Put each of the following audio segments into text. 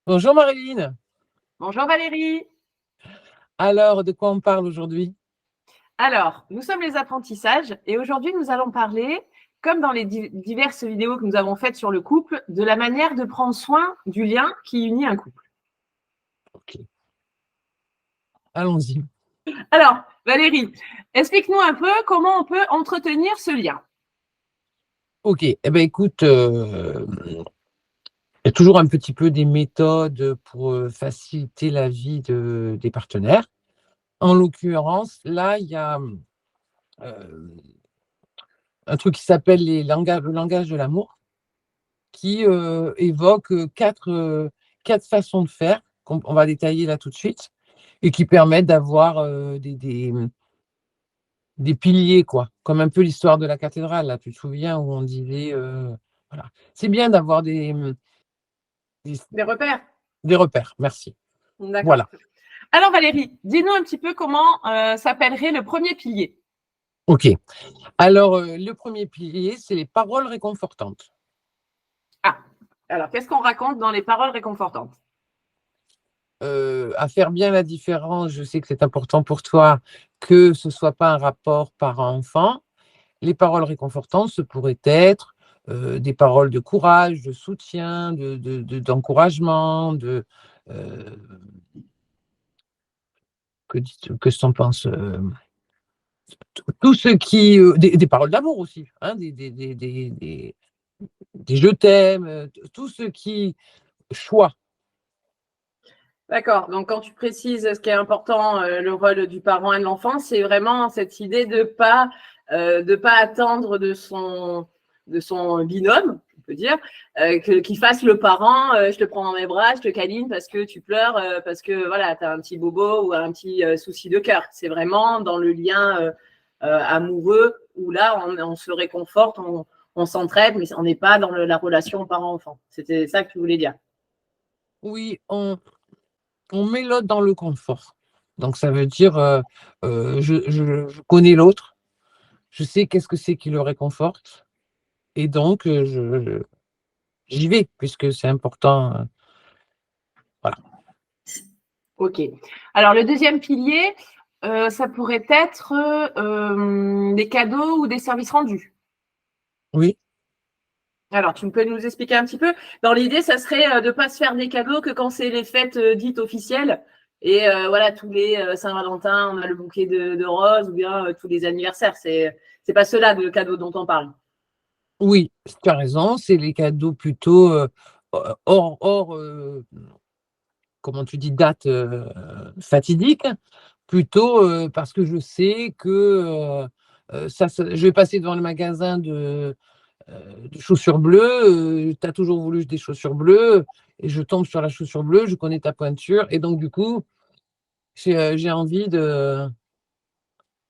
Bonjour Marilyn. Bonjour Valérie. Alors, de quoi on parle aujourd'hui? Alors, nous sommes les apprentissages et aujourd'hui nous allons parler, comme dans les diverses vidéos que nous avons faites sur le couple, de la manière de prendre soin du lien qui unit un couple. Ok, allons-y. Alors, Valérie, explique-nous un peu comment on peut entretenir ce lien. Ok, eh ben écoute, il y a toujours un petit peu des méthodes pour faciliter la vie des partenaires. En l'occurrence, là, il y a euh, un truc qui s'appelle le langage de l'amour, qui évoque quatre façons de faire, qu'on va détailler là tout de suite, et qui permettent d'avoir des piliers, quoi, comme un peu l'histoire de la cathédrale, là, tu te souviens, où on disait, voilà. C'est bien d'avoir des, Des repères. des repères, merci. D'accord. Voilà, Alors Valérie, dis-nous un petit peu comment s'appellerait le premier pilier. ok. Alors, le premier pilier, c'est les paroles réconfortantes. Ah, alors qu'est-ce qu'on raconte dans les paroles réconfortantes? À faire bien la différence, je sais que c'est important pour toi que ce soit pas un rapport parent-enfant. Les paroles réconfortantes, ce pourrait être des paroles de courage, de soutien, d'encouragement, euh, que t'en penses tout ce qui des paroles d'amour aussi, hein, des je t'aime, tout ce qui choix. D'accord. Donc, quand tu précises ce qui est important, le rôle du parent et de l'enfant, c'est vraiment cette idée de pas attendre de son binôme, on peut dire, qu'il fasse le parent. Je te prends dans mes bras, je te câline parce que tu pleures, parce que voilà, tu as un petit bobo ou un petit souci de cœur. C'est vraiment dans le lien amoureux où là, on se réconforte, on s'entraide, mais on n'est pas dans la relation parent-enfant. C'était ça que tu voulais dire. Oui, on met l'autre dans le confort. Donc ça veut dire je connais l'autre, je sais qu'est-ce que c'est qui le réconforte, et donc j'y vais puisque c'est important. Voilà. Ok. Alors, le deuxième pilier, ça pourrait être des cadeaux ou des services rendus. Oui, Alors, tu peux nous expliquer un petit peu? Dans l'idée, ça serait de ne pas se faire des cadeaux que quand c'est les fêtes dites officielles. Et voilà, tous les Saint-Valentin, on a le bouquet de roses ou bien tous les anniversaires. C'est pas cela de cadeaux dont on parle. oui, tu as raison, c'est les cadeaux plutôt hors comment tu dis, date fatidique, plutôt parce que je sais que je vais passer devant le magasin de chaussures bleues, tu as toujours voulu des chaussures bleues, et je tombe sur la chaussure bleue, je connais ta pointure, et donc du coup, j'ai envie de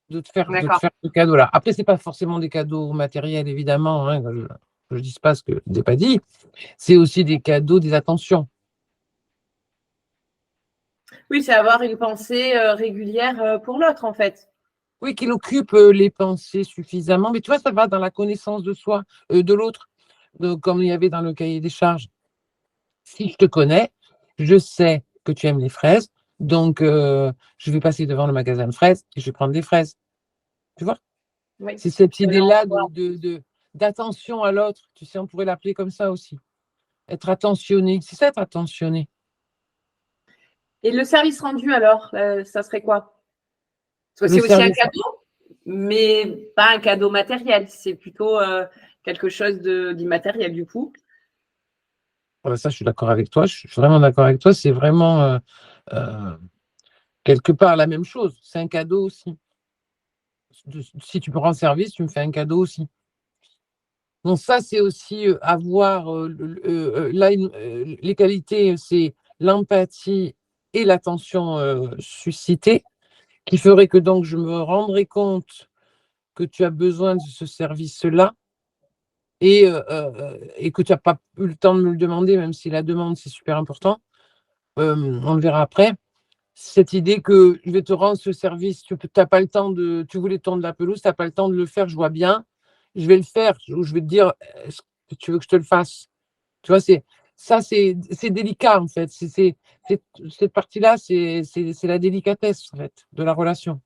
te D'accord. faire ce cadeau-là. Après, c'est pas forcément des cadeaux matériels, évidemment, hein, je dis pas ce que je n'ai pas dit, c'est aussi des cadeaux, des attentions. Oui, c'est avoir une pensée régulière pour l'autre, en fait. Oui, qu'il occupe les pensées suffisamment, mais tu vois, ça va dans la connaissance de soi, de l'autre, comme il y avait dans le cahier des charges. Si je te connais, je sais que tu aimes les fraises, donc je vais passer devant le magasin de fraises et je vais prendre des fraises. Tu vois? Oui. C'est cette Je te lance. idée-là d'attention à l'autre. Tu sais, on pourrait l'appeler comme ça aussi. Être attentionné. C'est ça, être attentionné. Et le service rendu, alors, ça serait quoi? Parce que Le c'est aussi un service. cadeau, mais pas un cadeau matériel. C'est plutôt quelque chose d'immatériel, du coup. Voilà, ça, je suis d'accord avec toi. Je suis vraiment d'accord avec toi. C'est vraiment euh, quelque part la même chose. C'est un cadeau aussi. Si tu me rends service, tu me fais un cadeau aussi. Donc ça, c'est aussi avoir là, les qualités, c'est l'empathie et l'attention suscitée, qui ferait que donc je me rendrai compte que tu as besoin de ce service-là, et que tu n'as pas eu le temps de me le demander, même si la demande, c'est super important. On le verra après. Cette idée que je vais te rendre ce service, tu n'as pas le temps tu voulais tondre la pelouse, tu n'as pas le temps de le faire, je vois bien, je vais le faire, ou je vais te dire, est-ce que tu veux que je te le fasse? Tu vois, ça, c'est délicat, en fait. Cette partie-là, c'est la délicatesse, en fait, de la relation.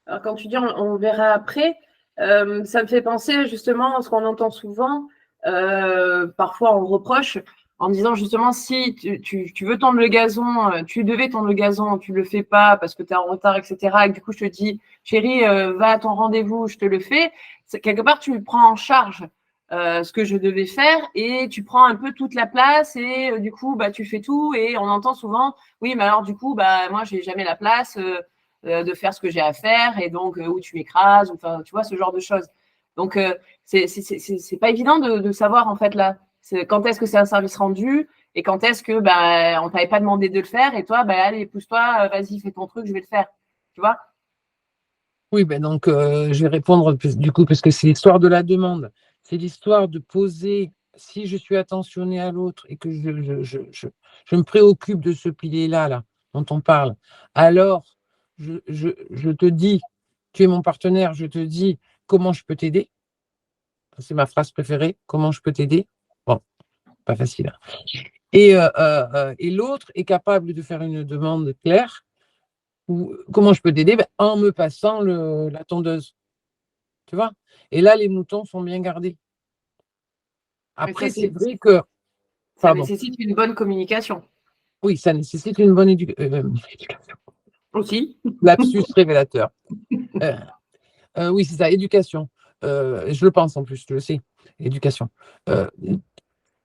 Alors, quand tu dis on verra après, ça me fait penser justement à ce qu'on entend souvent. Parfois, on reproche en disant justement si tu veux tondre le gazon, tu devais tondre le gazon, tu le fais pas parce que tu es en retard, etc. Et du coup, je te dis, chérie, va à ton rendez-vous, je te le fais. Quelque part, tu prends en charge ce que je devais faire et tu prends un peu toute la place et du coup, bah, tu fais tout. Et on entend souvent, oui, mais alors du coup, bah, moi, j'ai jamais la place. De faire ce que j'ai à faire et donc où tu m'écrases, enfin, tu vois, ce genre de choses. Donc, c'est pas évident de savoir en fait là, quand est-ce que c'est un service rendu et quand est-ce que bah, on t'avait pas demandé de le faire et toi, bah, allez, pousse-toi, vas-y, fais ton truc, je vais le faire. Tu vois? Oui, ben donc, je vais répondre du coup, parce que c'est l'histoire de la demande. C'est l'histoire de poser, si je suis attentionnée à l'autre et que je me préoccupe de ce pilier-là, là, dont on parle, alors je te dis, tu es mon partenaire, je te dis comment je peux t'aider. C'est ma phrase préférée, comment je peux t'aider. Bon, pas facile, hein. Et l'autre est capable de faire une demande claire. Ou comment je peux t'aider? Ben, en me passant la tondeuse. Tu vois? Et là, les moutons sont bien gardés. Mais ça, Après, c'est vrai que, ça pardon, nécessite une bonne communication oui, ça nécessite une bonne éducation. aussi. Lapsus révélateur. Euh, oui, c'est ça, éducation. Je le pense en plus, je le sais, éducation. Euh,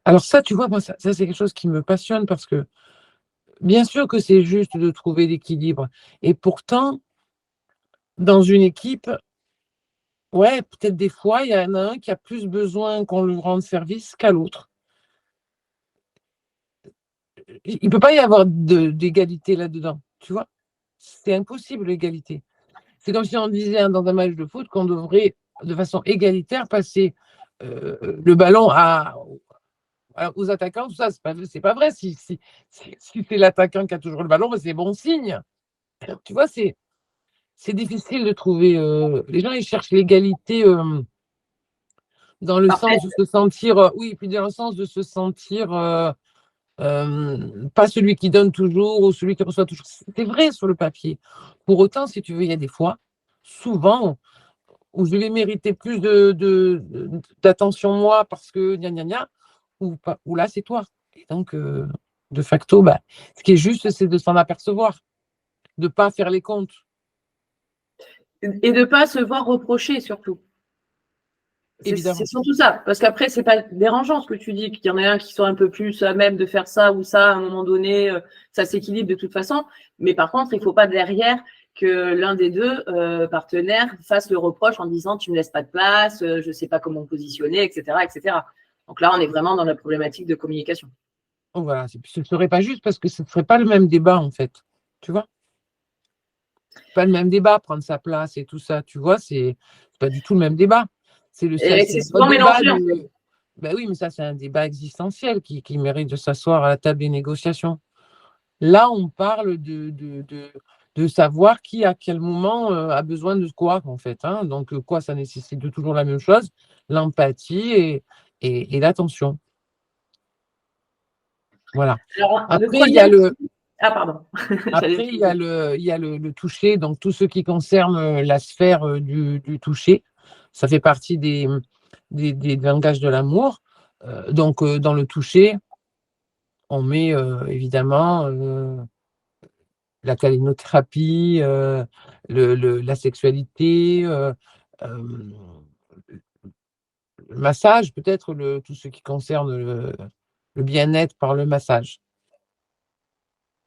alors ça, tu vois, moi, ça c'est quelque chose qui me passionne parce que bien sûr que c'est juste de trouver l'équilibre. Et pourtant, dans une équipe, ouais, peut-être des fois, il y en a un qui a plus besoin qu'on lui rende service qu'à l'autre. Il ne peut pas y avoir d'égalité là-dedans, tu vois? C'est impossible, l'égalité. C'est comme si on disait dans un match de foot qu'on devrait, de façon égalitaire, passer le ballon aux attaquants, tout ça. C'est pas vrai. Si c'est l'attaquant qui a toujours le ballon, ben c'est bon signe. Tu vois, c'est difficile de trouver. Les gens, ils cherchent l'égalité dans le Parfait. sens de se sentir. Oui, puis dans le sens de se sentir. Pas celui qui donne toujours ou celui qui reçoit toujours. C'est vrai sur le papier. Pour autant, si tu veux, il y a des fois, souvent, où je vais mériter plus d'attention moi parce que gna gna gna, ou pas, ou là, c'est toi. Et donc, de facto, bah, ce qui est juste, c'est de s'en apercevoir, de ne pas faire les comptes. Et de ne pas se voir reprocher surtout. C'est Évidemment. surtout ça, parce qu'après, c'est pas dérangeant ce que tu dis, qu'il y en a un qui sont un peu plus à même de faire ça ou ça, à un moment donné, ça s'équilibre de toute façon. Mais par contre, il ne faut pas derrière que l'un des deux partenaires fasse le reproche en disant tu me laisses pas de place, je ne sais pas comment me positionner, etc., etc. Donc là, on est vraiment dans la problématique de communication. Donc voilà, ce ne serait pas juste parce que ce ne serait pas le même débat, en fait. Tu vois? Pas le même débat, prendre sa place et tout ça, tu vois, c'est pas du tout le même débat. C'est Et c'est c'est le souvent débat mélangé, en fait. de. Ben oui, mais ça, c'est un débat existentiel qui mérite de s'asseoir à la table des négociations. Là, on parle de savoir qui, à quel moment, a besoin de quoi, en fait, hein. Donc, quoi, ça nécessite de toujours la même chose, l'empathie et l'attention. Voilà. Alors, le Après, il y a troisième. le, Ah, pardon. Après, il y a le toucher, donc tout ce qui concerne la sphère du toucher. Ça fait partie des langages de l'amour. Donc, dans le toucher, on met évidemment la câlinothérapie, la sexualité, euh, le massage, peut-être tout ce qui concerne le bien-être par le massage.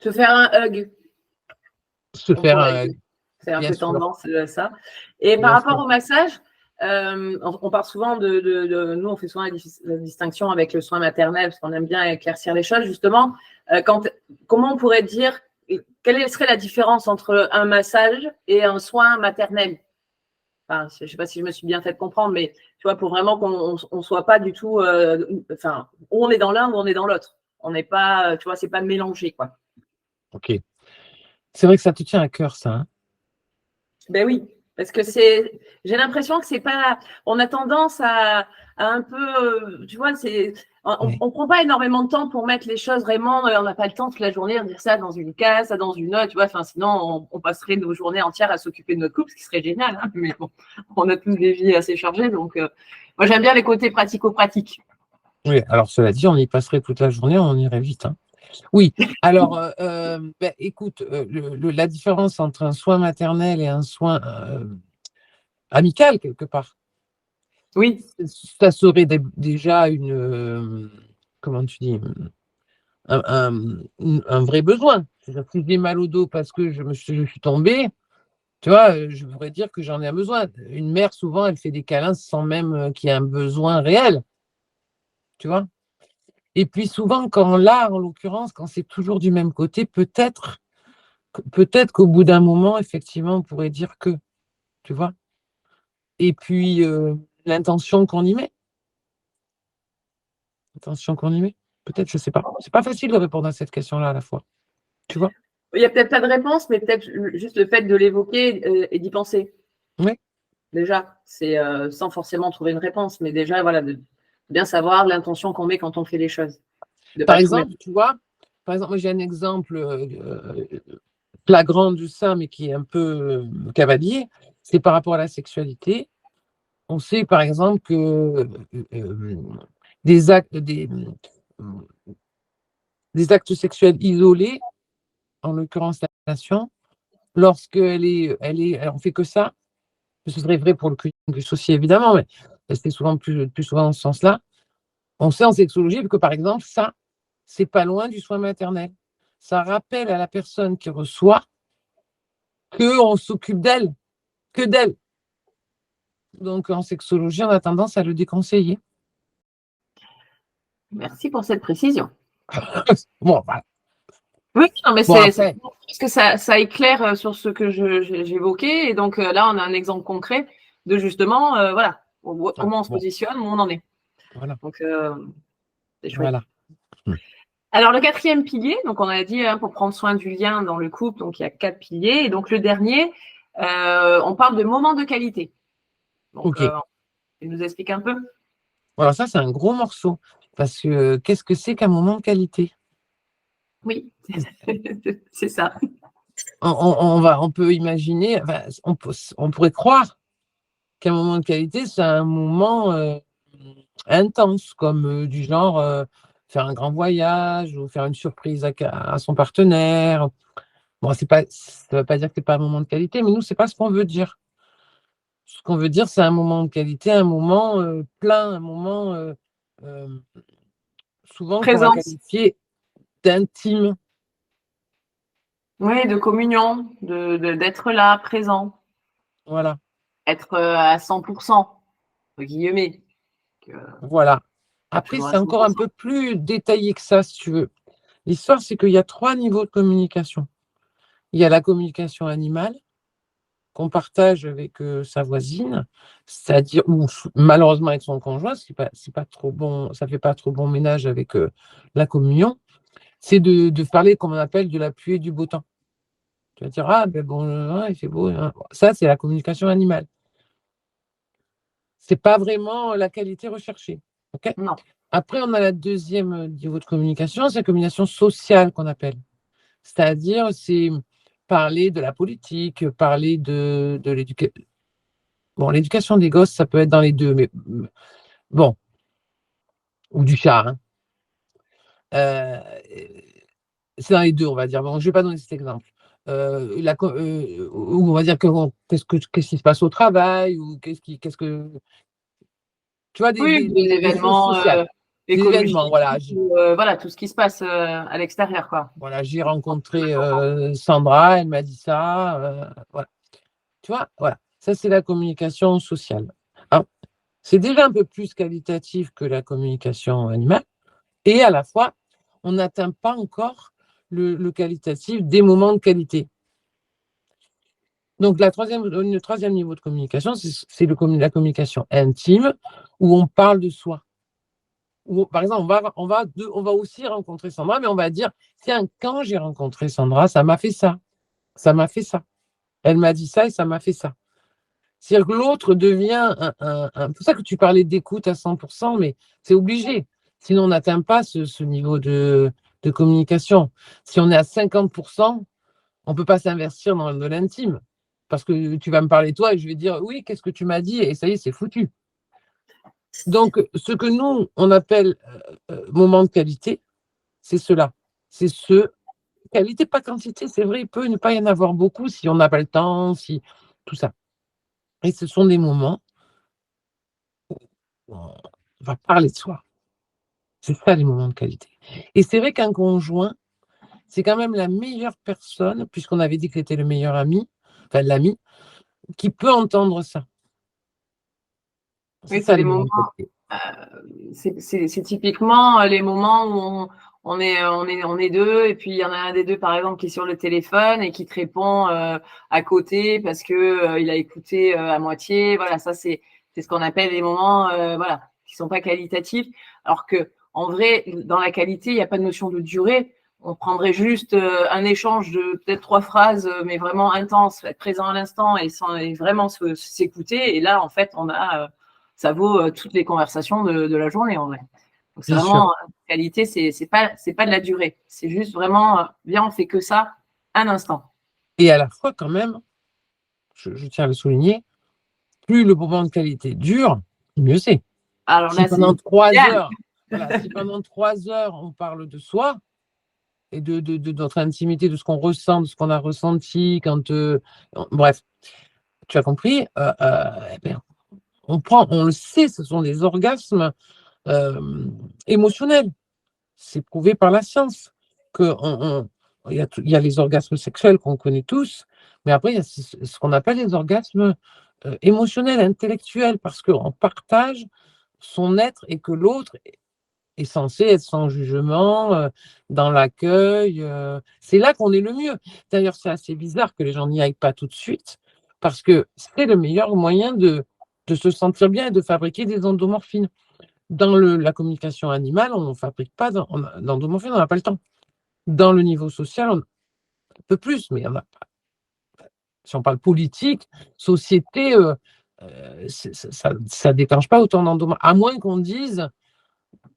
Se faire un hug, Se on faire, pourrait dire. C'est un bien peu sûr, tendance ça. Et par bien rapport sûr. au massage, on parle souvent nous, on fait souvent la distinction avec le soin maternel, parce qu'on aime bien éclaircir les choses, justement. Comment on pourrait dire, quelle serait la différence entre un massage et un soin maternel? Enfin, je ne sais pas si je me suis bien fait comprendre, mais tu vois, pour vraiment qu'on ne soit pas du tout, enfin, où on est dans l'un ou on est dans l'autre. On n'est pas, tu vois, c'est pas mélangé, quoi. Ok. C'est vrai que ça te tient à cœur, ça, hein. Ben oui, parce que j'ai l'impression que c'est pas, on a tendance à un peu, tu vois, On ne prend pas énormément de temps pour mettre les choses vraiment. On n'a pas le temps toute la journée de dire ça dans une case, ça dans une autre. Tu vois, enfin, sinon, on passerait nos journées entières à s'occuper de notre couple, ce qui serait génial. Hein, mais bon, on a tous des vies assez chargées. Donc, moi, j'aime bien les côtés pratico-pratiques. Oui, alors cela dit, on y passerait toute la journée, on irait vite. Hein. Oui, alors, écoute, la différence entre un soin maternel et un soin amical, quelque part, oui, ça serait déjà une, comment tu dis, un vrai besoin. C'est-à-dire, si j'ai mal au dos parce que je suis tombée, tu vois, je voudrais dire que j'en ai un besoin. Une mère, souvent, elle fait des câlins sans même qu'il y ait un besoin réel, tu vois. Et puis souvent, en l'occurrence, quand c'est toujours du même côté, peut-être qu'au bout d'un moment, effectivement, on pourrait dire que, tu vois. Et puis, l'intention qu'on y met. Peut-être, je ne sais pas. C'est pas facile de répondre à cette question-là à la fois, tu vois. Il n'y a peut-être pas de réponse, mais peut-être juste le fait de l'évoquer et d'y penser. Oui. Déjà, c'est sans forcément trouver une réponse, mais déjà, voilà, de bien savoir l'intention qu'on met quand on fait les choses. Par exemple, tu vois, moi j'ai un exemple flagrant de ça, mais qui est un peu cavalier, c'est par rapport à la sexualité. On sait par exemple que des actes sexuels isolés, en l'occurrence la relation, lorsqu'elle on fait que ça, ce serait vrai pour le cutis aussi évidemment, mais c'est souvent plus souvent dans ce sens-là. On sait en sexologie que par exemple ça, c'est pas loin du soin maternel. Ça rappelle à la personne qui reçoit qu'on s'occupe d'elle, que d'elle. Donc en sexologie, on a tendance à le déconseiller. Merci pour cette précision. Bon, voilà. Oui, non, mais Bon, c'est parce que ça éclaire sur ce que j'évoquais. Et donc là, on a un exemple concret de justement, voilà, comment on se positionne, où on en est. Voilà. Donc, c'est chouette. Voilà. Alors, le quatrième pilier, donc on a dit pour prendre soin du lien dans le couple, donc il y a 4 piliers. Et donc, le dernier, on parle de moments de qualité. Donc, Ok. tu nous expliques un peu? Voilà, ça, c'est un gros morceau. Parce que qu'est-ce que c'est qu'un moment de qualité? Oui, c'est ça. On peut imaginer, enfin, on pourrait croire qu'un moment de qualité, c'est un moment intense, comme du genre faire un grand voyage ou faire une surprise à son partenaire. Bon, ça ne veut pas dire que ce n'est pas un moment de qualité, mais nous, ce n'est pas ce qu'on veut dire. Ce qu'on veut dire, c'est un moment de qualité, un moment plein, un moment souvent qu'on va qualifier d'intime. Oui, de communion, d'être là, présent. Voilà. Être à 100%, guillemets. Voilà. Après, c'est encore un peu plus détaillé que ça, si tu veux. L'histoire, c'est qu'il y a 3 niveaux de communication. Il y a la communication animale qu'on partage avec sa voisine, c'est-à-dire, ou malheureusement avec son conjoint, c'est pas trop bon, ça fait pas trop bon ménage avec la communion, c'est de parler, comme on appelle, de la pluie et du beau temps. Tu vas dire, ah, ben bon, il fait beau. Hein. Ça, c'est la communication animale. C'est pas vraiment la qualité recherchée. Okay. Non. Après, on a la deuxième niveau de communication, c'est la communication sociale qu'on appelle. C'est-à-dire, c'est parler de la politique, parler de l'éducation. Bon, l'éducation des gosses, ça peut être dans les deux, mais bon, ou du chat. Hein. C'est dans les deux, on va dire. Bon, je ne vais pas donner cet exemple. Ou on va dire qu'est-ce qui se passe au travail, ou qu'est-ce que. Tu vois, des événements, des événements, voilà. Voilà, tout ce qui se passe à l'extérieur, quoi. Voilà, j'ai rencontré Sandra, elle m'a dit ça. Voilà. Tu vois, voilà. Ça, c'est la communication sociale. Alors, c'est déjà un peu plus qualitatif que la communication animale. Et à la fois, on n'atteint pas encore le qualitatif des moments de qualité. Donc, le troisième niveau de communication, c'est la communication intime, où on parle de soi. Où, par exemple, on va aussi rencontrer Sandra, mais on va dire, tiens, quand j'ai rencontré Sandra, ça m'a fait ça. Ça m'a fait ça. Elle m'a dit ça et ça m'a fait ça. C'est-à-dire que l'autre devient c'est pour ça que tu parlais d'écoute à 100%, mais c'est obligé. Sinon, on n'atteint pas ce niveau de communication. Si on est à 50%, on ne peut pas s'investir dans de l'intime. Parce que tu vas me parler toi et je vais dire oui, qu'est-ce que tu m'as dit? Et ça y est, c'est foutu. Donc, ce que nous, on appelle moment de qualité, c'est cela. C'est qualité, pas quantité. C'est vrai, il peut ne pas y en avoir beaucoup si on n'a pas le temps, si tout ça. Et ce sont des moments où on va parler de soi. C'est ça les moments de qualité. Et c'est vrai qu'un conjoint, c'est quand même la meilleure personne, puisqu'on avait dit que c'était le meilleur ami, enfin l'ami, qui peut entendre ça. C'est Oui, ça c'est les les moments moments. de qualité. C'est typiquement les moments où on est deux et puis il y en a un des deux par exemple qui est sur le téléphone et qui te répond à côté parce que il a écouté à moitié. Voilà, ça c'est ce qu'on appelle les moments voilà qui sont pas qualitatifs. Alors que en vrai, dans la qualité, il n'y a pas de notion de durée. On prendrait juste un échange de peut-être 3 phrases, mais vraiment intense, être présent à l'instant et vraiment s'écouter. Et là, en fait, on a ça vaut toutes les conversations de la journée en vrai. Donc c'est Bien sûr. vraiment qualité, c'est pas de la durée, c'est juste vraiment bien on fait que ça un instant. Et à la fois quand même, je tiens à le souligner, plus le moment de qualité dure, mieux c'est. Alors Si là c'est pendant 3 idéal. heures, voilà, si pendant 3 heures on parle de soi et de notre intimité, de ce qu'on ressent, de ce qu'on a ressenti quand, bref, tu as compris, eh bien, on le sait, ce sont des orgasmes émotionnels. C'est prouvé par la science que il y a les orgasmes sexuels qu'on connaît tous, mais après, il y a ce qu'on appelle les orgasmes émotionnels, intellectuels, parce qu'on partage son être et que l'autre est censé être sans jugement, dans l'accueil. C'est là qu'on est le mieux. D'ailleurs, c'est assez bizarre que les gens n'y aillent pas tout de suite, parce que c'est le meilleur moyen de se sentir bien et de fabriquer des endomorphines. Dans la communication animale, on ne fabrique pas d'endomorphines, on n'a pas le temps. Dans le niveau social, on peut plus, mais il y en a pas. Si on parle politique, société, ça ne déclenche pas autant d'endomorphines. À moins qu'on dise,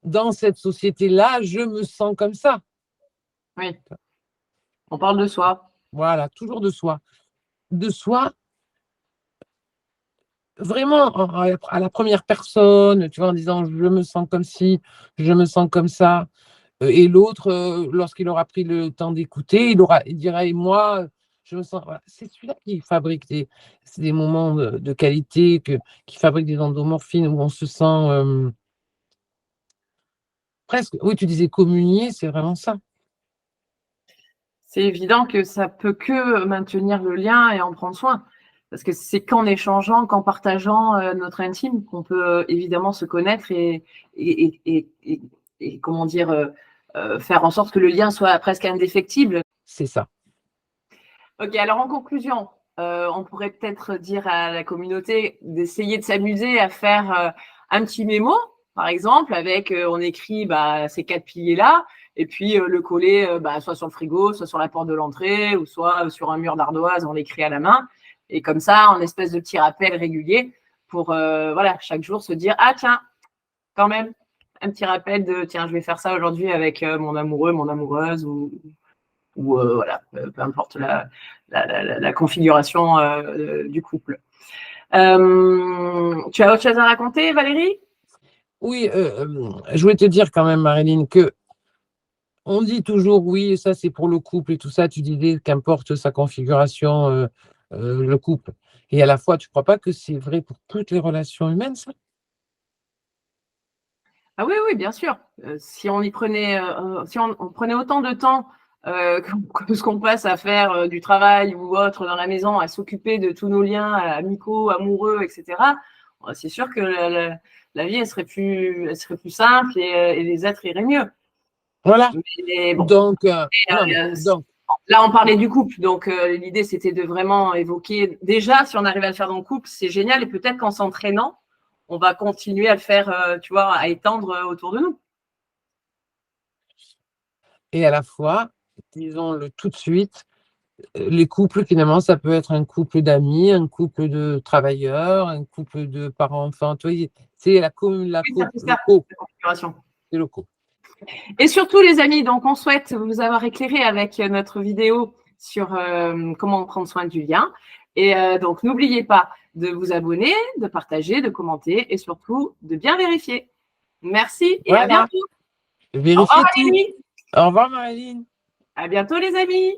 dans cette société-là, je me sens comme ça. Oui, on parle de soi. Voilà, toujours de soi. De soi, vraiment à la première personne, tu vois, en disant je me sens comme ci, je me sens comme ça. Et l'autre, lorsqu'il aura pris le temps d'écouter, il dira et moi, je me sens. Voilà. C'est celui-là qui fabrique des moments de qualité, qui fabrique des endomorphines où on se sent presque. Oui, tu disais communier, c'est vraiment ça. C'est évident que ça peut que maintenir le lien et en prendre soin. Parce que c'est qu'en échangeant, qu'en partageant notre intime qu'on peut évidemment se connaître et, et, et, et comment dire, faire en sorte que le lien soit presque indéfectible. C'est ça. Ok, alors en conclusion, on pourrait peut-être dire à la communauté d'essayer de s'amuser à faire un petit mémo, par exemple, avec on écrit ces 4 piliers-là, et puis le coller soit sur le frigo, soit sur la porte de l'entrée, ou soit sur un mur d'ardoise, on l'écrit à la main, et comme ça, en espèce de petit rappel régulier, pour voilà, chaque jour se dire ah tiens, quand même, un petit rappel de tiens, je vais faire ça aujourd'hui avec mon amoureux, mon amoureuse, ou voilà, peu importe la configuration du couple. Tu as autre chose à raconter, Valérie? Oui, je voulais te dire quand même, Marilyn, que on dit toujours oui, ça c'est pour le couple et tout ça. Tu disais qu'importe sa configuration, le couple. Et à la fois, tu ne crois pas que c'est vrai pour toutes les relations humaines, ça? Ah oui, oui, bien sûr. Si on y prenait, si on prenait autant de temps que ce qu'on passe à faire du travail ou autre dans la maison, à s'occuper de tous nos liens amicaux, amoureux, etc., c'est sûr que la vie, elle serait plus simple et les êtres iraient mieux. Voilà. Mais bon. Donc, non, mais donc, Là, on parlait du couple, donc l'idée c'était de vraiment évoquer. Déjà, si on arrive à le faire dans le couple, c'est génial, et peut-être qu'en s'entraînant, on va continuer à le faire, tu vois, à étendre autour de nous. et à la fois, disons-le tout de suite, les couples, finalement, ça peut être un couple d'amis, un couple de travailleurs, un couple de parents-enfants. Tu vois, c'est Oui, ça fait le ça, la configuration. des locaux. Et surtout, les amis, donc on souhaite vous avoir éclairé avec notre vidéo sur comment prendre soin du lien. Et donc, n'oubliez pas de vous abonner, de partager, de commenter et surtout de bien vérifier. Merci et à bientôt. Vérifiez Au revoir, tout. Marie-Line. Au revoir, Marie-Line. À bientôt, les amis.